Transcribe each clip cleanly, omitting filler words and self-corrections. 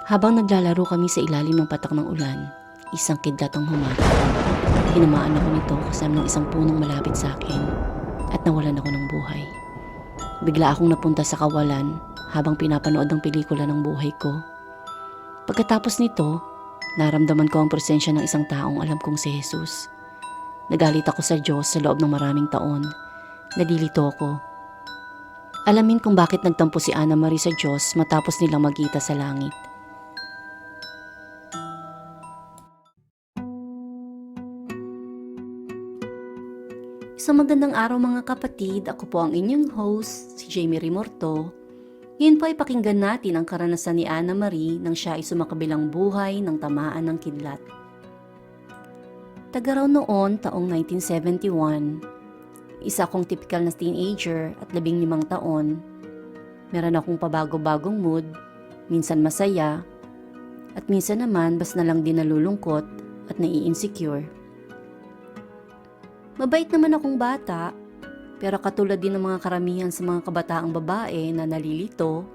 Habang naglalaro kami sa ilalim ng patak ng ulan, isang kidlat ang humataw. Tinamaan ako nito kasama ng isang punong malapit sa akin at nawalan ako ng buhay. Bigla akong napunta sa kawalan habang pinapanood ang pelikula ng buhay ko. Pagkatapos nito, naramdaman ko ang presensya ng isang taong alam kong si Jesus. Nagalit ako sa Diyos sa loob ng maraming taon. Nalilito ako. Alamin kung bakit nagtampo si Ana Marie sa Diyos matapos nilang magkita sa langit. Isang magandang araw mga kapatid, ako po ang inyong host, si Jamie Rimorto. Ngayon po ay pakinggan natin ang karanasan ni Ana Marie nang siya ay sumakabilang buhay ng tamaan ng kidlat. Tagaraw noon, taong 1971, isa akong typical na teenager at 15 taon. Meron akong pabago-bagong mood, minsan masaya, at minsan naman bas na lang din nalulungkot at nai-insecure. Mabait naman akong bata, pero katulad din ng mga karamihan sa mga kabataang babae na nalilito,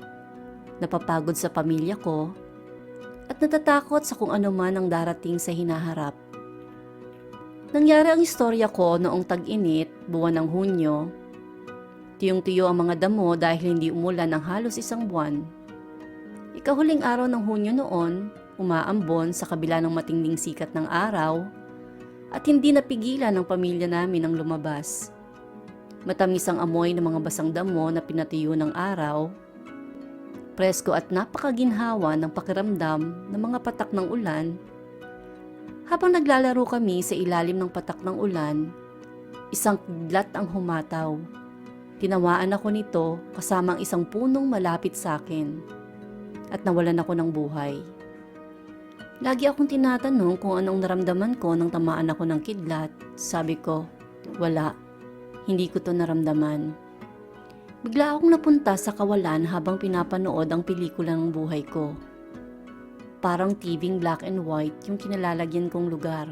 napapagod sa pamilya ko, at natatakot sa kung ano man ang darating sa hinaharap. Nangyari ang istorya ko noong tag-init, buwan ng Hunyo. Tiyong-tiyo ang mga damo dahil hindi umulan ng halos isang buwan. Ikahuling araw ng Hunyo noon, umaambon sa kabila ng matinding sikat ng araw, at hindi napigilan ng pamilya namin ang lumabas. Matamis ang amoy ng mga basang damo na pinatiyo ng araw. Presko at napakaginhawa ng pakiramdam ng mga patak ng ulan. Habang naglalaro kami sa ilalim ng patak ng ulan, isang kidlat ang humataw. Tinawaan ako nito kasama ang isang punong malapit sa akin at nawalan ako ng buhay. Lagi akong tinatanong kung anong naramdaman ko nang tamaan ako ng kidlat. Sabi ko, wala. Hindi ko to naramdaman. Bigla akong napunta sa kawalan habang pinapanood ang pelikula ng buhay ko. Parang TV black and white yung kinalalagyan kong lugar.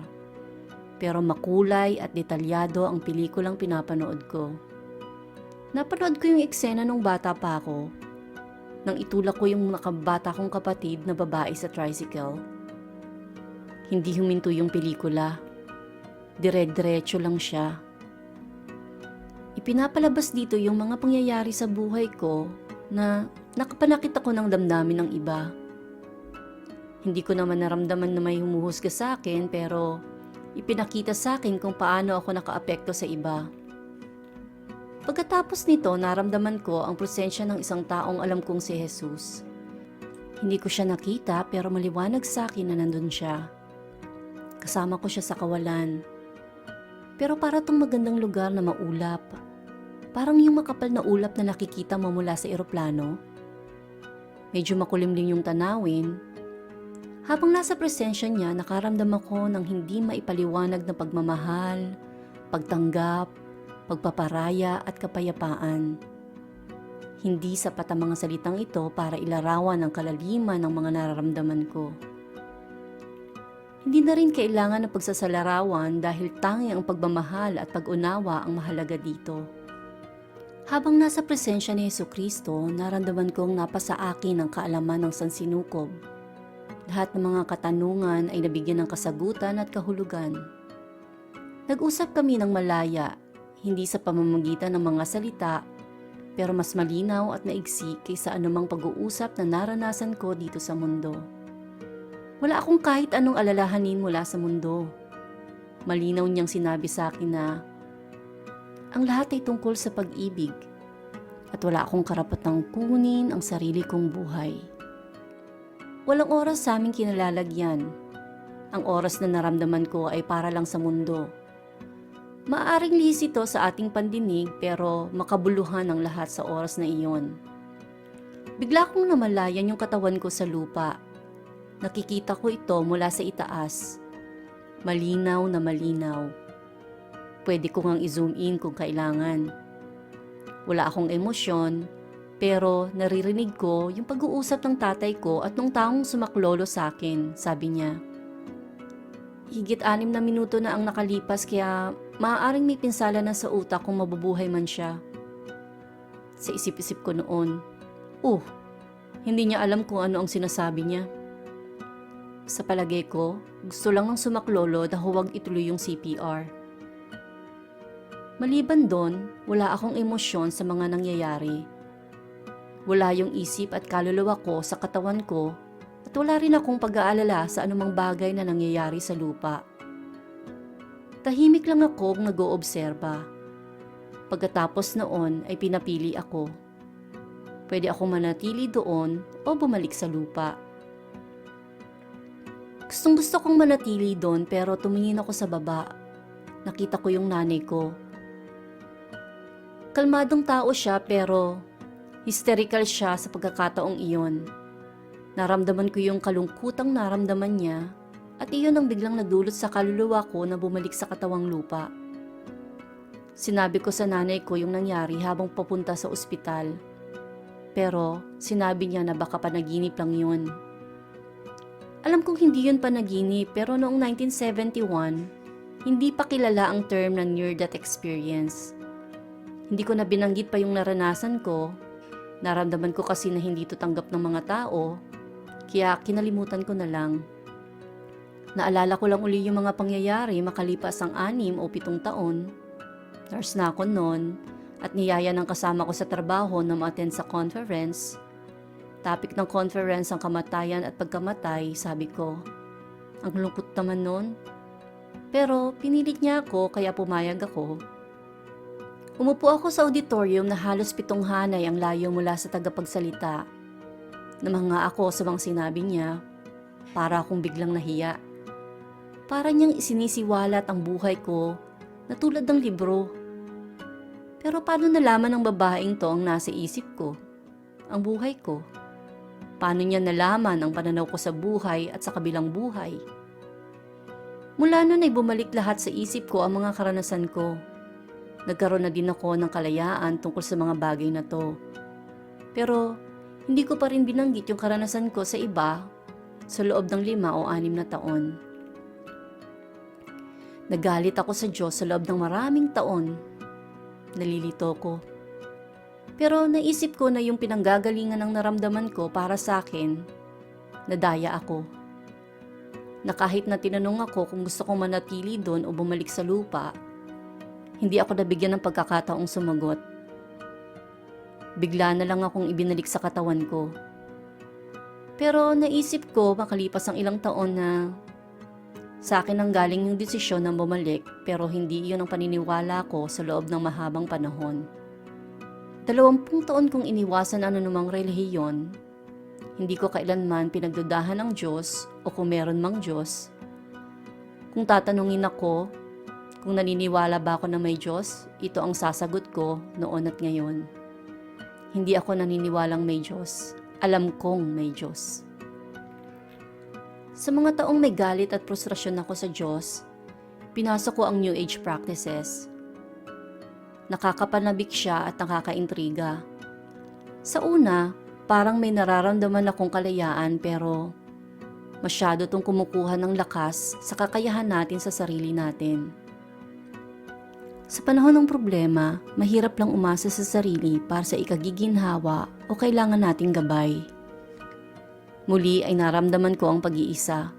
Pero makulay at detalyado ang pelikulang pinapanood ko. Napanood ko yung eksena nung bata pa ako. Nang itulak ko yung nakabata kong kapatid na babae sa tricycle. Hindi huminto yung pelikula. Dire-diretso lang siya. Ipinapalabas dito yung mga pangyayari sa buhay ko na nakapanakit ako ng damdamin ng iba. Hindi ko naman naramdaman na may humuhusga sa akin pero ipinakita sa akin kung paano ako nakaapekto sa iba. Pagkatapos nito, naramdaman ko ang presensya ng isang taong alam kong si Jesus. Hindi ko siya nakita pero maliwanag sa akin na nandun siya. Kasama ko siya sa kawalan. Pero para tong magandang lugar na maulap. Parang yung makapal na ulap na nakikita mo mula sa eroplano. Medyo makulimlim yung tanawin. Habang nasa presensya niya, nakaramdam ako ng hindi maipaliwanag na pagmamahal, pagtanggap, pagpaparaya at kapayapaan. Hindi sapat ang mga salitang ito para ilarawan ang kalaliman ng mga nararamdaman ko. Hindi na rin kailangan ng pagsasalarawan dahil tanging ang pagmamahal at pag-unawa ang mahalaga dito. Habang nasa presensya ni Jesucristo, naramdaman kong napasa akin ang kaalaman ng sansinukob. Lahat ng mga katanungan ay nabigyan ng kasagutan at kahulugan. Nag-usap kami ng malaya, hindi sa pamamagitan ng mga salita, pero mas malinaw at naigsi kaysa anumang pag-uusap na naranasan ko dito sa mundo. Wala akong kahit anong alalahanin mula sa mundo. Malinaw niyang sinabi sa akin na ang lahat ay tungkol sa pag-ibig at wala akong karapatang kunin ang sarili kong buhay. Walang oras sa aming kinalalagyan. Ang oras na naramdaman ko ay para lang sa mundo. Maaaring lihis ito sa ating pandinig pero makabuluhan ang lahat sa oras na iyon. Bigla kong namalayan yung katawan ko sa lupa. Nakikita ko ito mula sa itaas. Malinaw na malinaw. Pwede ko ngang i-zoom in kung kailangan. Wala akong emosyon, pero naririnig ko yung pag-uusap ng tatay ko at nung taong sumaklolo sa akin, sabi niya. Higit 6 na minuto na ang nakalipas kaya maaaring may pinsala na sa utak kung mabubuhay man siya. Sa isip-isip ko noon, hindi niya alam kung ano ang sinasabi niya. Sa palagay ko, gusto lang ng sumaklolo na huwag ituloy yung CPR. Maliban doon, wala akong emosyon sa mga nangyayari. Wala yung isip at kaluluwa ko sa katawan ko at wala rin akong pag-aalala sa anumang bagay na nangyayari sa lupa. Tahimik lang akong nag-oobserba. Pagkatapos noon ay pinapili ako. Pwede akong manatili doon o bumalik sa lupa. Gustong-gusto kong manatili doon pero tumingin ako sa baba. Nakita ko yung nanay ko. Kalmadong tao siya pero hysterical siya sa pagkakataong iyon. Naramdaman ko yung kalungkutang naramdaman niya at iyon ang biglang nagdulot sa kaluluwa ko na bumalik sa katawang lupa. Sinabi ko sa nanay ko yung nangyari habang papunta sa ospital. Pero sinabi niya na baka panaginip lang yun. Alam kong hindi yun panaginip pero noong 1971, hindi pa kilala ang term na near-death experience. Hindi ko na binanggit pa yung naranasan ko. Naramdaman ko kasi na hindi ito tanggap ng mga tao, kaya kinalimutan ko na lang. Naalala ko lang uli yung mga pangyayari makalipas ang 6 o 7 taon. Nurse na ako noon at niyaya ng kasama ko sa trabaho na ma-attend sa conference. Topic ng conference ang kamatayan at pagkamatay, sabi ko. Ang lungkot naman noon. Pero pinilit niya ako kaya pumayag ako. Umupo ako sa auditorium na halos 7 hanay ang layo mula sa tagapagsalita. Namanga ako sa mga sinabi niya. Para akong biglang nahiya. Para niyang isinisiwalat ang buhay ko na tulad ng libro. Pero paano nalaman ng babaeng to ang nasa isip ko? Ang buhay ko? Paano niya nalaman ang pananaw ko sa buhay at sa kabilang buhay? Mula noon ay bumalik lahat sa isip ko ang mga karanasan ko. Nagkaroon na din ako ng kalayaan tungkol sa mga bagay na to. Pero hindi ko pa rin binanggit yung karanasan ko sa iba sa loob ng 5 o 6 na taon. Nagalit ako sa Diyos sa loob ng maraming taon. Nalilito ko. Pero naisip ko na yung pinanggagalingan ng naramdaman ko para sa akin, nadaya ako. Na kahit na tinanong ako kung gusto kong manatili doon o bumalik sa lupa, hindi ako nabigyan ng pagkakataong sumagot. Bigla na lang akong ibinalik sa katawan ko. Pero naisip ko makalipas ang ilang taon na sa akin ang galing yung desisyon na bumalik pero hindi iyon ang paniniwala ko sa loob ng mahabang panahon. 20 taon kong iniwasan ang anumang relihiyon. Hindi ko kailanman pinagdudahan ng Diyos o kung meron mang Diyos. Kung tatanungin ako kung naniniwala ba ako na may Diyos, ito ang sasagot ko noon at ngayon. Hindi ako naniniwalang may Diyos. Alam kong may Diyos. Sa mga taong may galit at frustrasyon ako sa Diyos, pinasok ko ang New Age practices. Nakakapanabik siya at nakakaintriga. Sa una, parang may nararamdaman akong kalayaan pero masyado tong kumukuha ng lakas sa kakayahan natin sa sarili natin. Sa panahon ng problema, mahirap lang umasa sa sarili para sa ikagiginhawa o kailangan nating gabay. Muli ay naramdaman ko ang pag-iisa.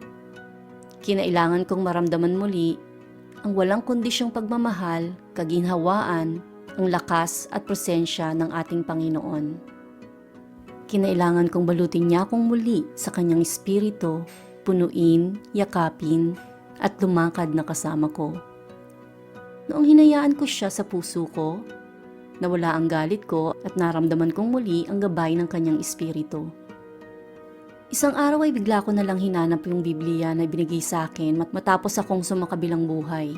Kinailangan kong maramdaman muli ang walang kondisyong pagmamahal, kaginhawaan, ang lakas at presensya ng ating Panginoon. Kinailangan kong balutin niya akong muli sa kanyang espiritu, punuin, yakapin, at lumakad na kasama ko. Noong hinayaan ko siya sa puso ko, nawala ang galit ko at naramdaman kong muli ang gabay ng kanyang espiritu. Isang araw ay bigla ko na lang hinanap yung Biblia na binigay sa akin matapos akong sumakabilang buhay.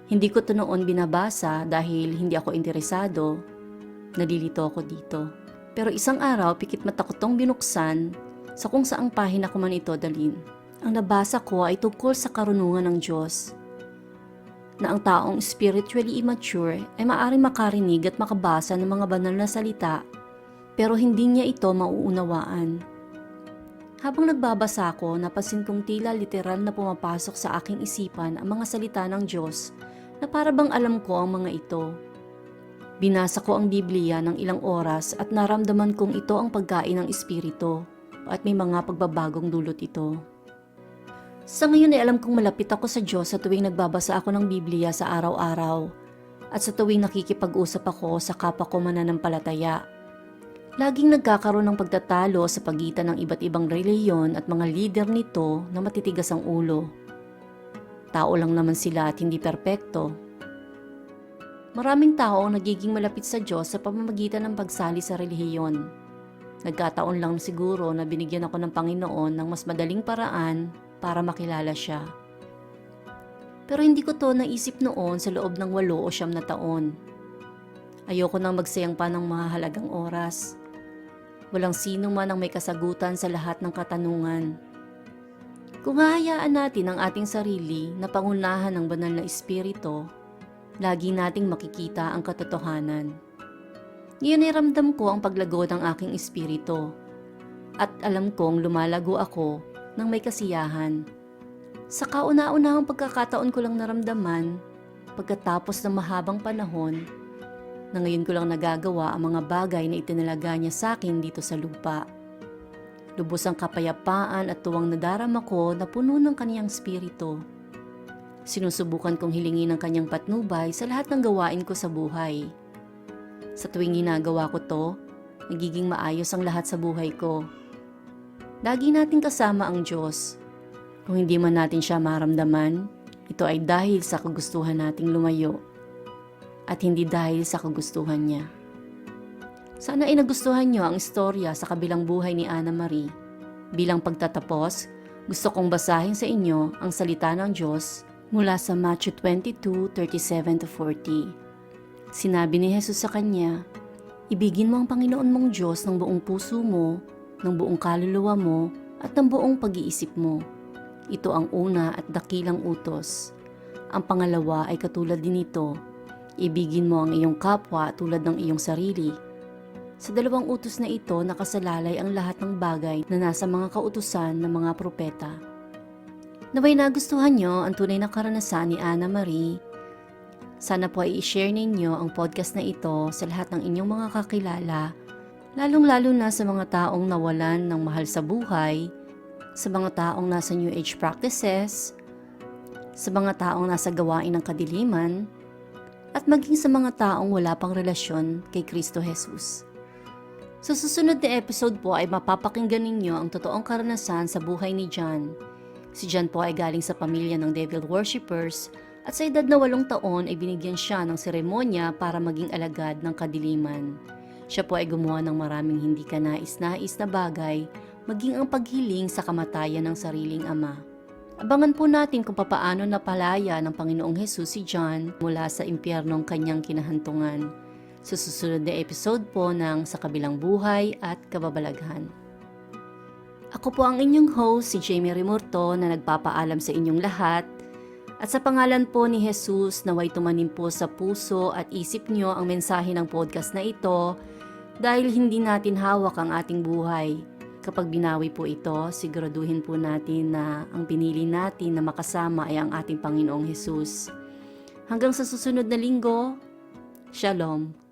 Hindi ko ito noon binabasa dahil hindi ako interesado. Nalilito ako dito. Pero isang araw, pikit mata ko tong binuksan sa kung saang pahina ko man ito dalhin. Ang nabasa ko ay tungkol sa karunungan ng Diyos. Na ang taong spiritually immature ay maaaring makarinig at makabasa ng mga banal na salita pero hindi niya ito mauunawaan. Habang nagbabasa ako, napansin kong tila literal na pumapasok sa aking isipan ang mga salita ng Diyos na para bang alam ko ang mga ito. Binasa ko ang Biblia ng ilang oras at naramdaman kong ito ang pagkain ng Espiritu at may mga pagbabagong dulot ito. Sa ngayon ay alam kong malapit ako sa Diyos sa tuwing nagbabasa ako ng Biblia sa araw-araw at sa tuwing nakikipag-usap ako sa kapwa ko mananampalataya. Laging nagkakaroon ng pagtatalo sa pagitan ng iba't ibang reliyon at mga lider nito na matitigas ang ulo. Tao lang naman sila at hindi perpekto. Maraming tao ang nagiging malapit sa Diyos sa pamamagitan ng pagsali sa relihiyon. Nagkataon lang siguro na binigyan ako ng Panginoon ng mas madaling paraan para makilala siya. Pero hindi ko to naisip noon sa loob ng 8 o 9 na taon. Ayoko nang magsayang pa ng mahalagang oras. Walang sino man ang may kasagutan sa lahat ng katanungan. Kung hahayaan natin ang ating sarili na pangunahan ng banal na espiritu, lagi nating makikita ang katotohanan. Ngayon ay ramdam ko ang paglago ng aking espiritu at alam kong lumalago ako ng may kasiyahan. Sa kauna-unahang pagkakataon ko lang naramdaman, pagkatapos ng mahabang panahon, na ngayon ko lang nagagawa ang mga bagay na itinalaga niya sa akin dito sa lupa. Lubos ang kapayapaan at tuwang nadarama ko na puno ng kaniyang espiritu. Sinusubukan kong hilingin ang kanyang patnubay sa lahat ng gawain ko sa buhay. Sa tuwing ginagawa ko to, nagiging maayos ang lahat sa buhay ko. Lagi nating kasama ang Diyos. Kung hindi man natin siya maramdaman, ito ay dahil sa kagustuhan nating lumayo at hindi dahil sa kagustuhan niya. Sana ay nagustuhan niyo ang istorya sa kabilang buhay ni Anna Marie. Bilang pagtatapos, gusto kong basahin sa inyo ang salita ng Diyos mula sa Matthew 22:37-40. Sinabi ni Jesus sa kanya, "Ibigin mo ang Panginoon mong Diyos ng buong puso mo, ng buong kaluluwa mo, at ng buong pag-iisip mo. Ito ang una at dakilang utos. Ang pangalawa ay katulad din ito. Ibigin mo ang iyong kapwa tulad ng iyong sarili." Sa 2 utos na ito nakasalalay ang lahat ng bagay na nasa mga kautusan ng mga propeta. Naway nagustuhan nyo ang tunay na karanasan ni Anna Marie. Sana po ay i-share ninyo ang podcast na ito sa lahat ng inyong mga kakilala, lalong-lalo na sa mga taong nawalan ng mahal sa buhay, sa mga taong nasa New Age practices, sa mga taong nasa gawain ng kadiliman, at maging sa mga taong wala pang relasyon kay Kristo Jesus. Sa susunod na episode po ay mapapakinggan ninyo ang totoong karanasan sa buhay ni John. Si John po ay galing sa pamilya ng devil worshippers at sa edad na 8 taon ay binigyan siya ng seremonya para maging alagad ng kadiliman. Siya po ay gumawa ng maraming hindi kanais-nais na bagay, maging ang paghiling sa kamatayan ng sariling ama. Abangan po natin kung papaano napalaya ng Panginoong Hesus si John mula sa impyernong kanyang kinahantungan. Sa susunod na episode po ng Sa Kabilang Buhay at Kababalaghan. Ako po ang inyong host, si Jamie Rimurto, na nagpapaalam sa inyong lahat. At sa pangalan po ni Jesus, naway tumanim po sa puso at isip nyo ang mensahe ng podcast na ito dahil hindi natin hawak ang ating buhay. Kapag binawi po ito, siguraduhin po natin na ang pinili natin na makasama ay ang ating Panginoong Jesus. Hanggang sa susunod na linggo, Shalom.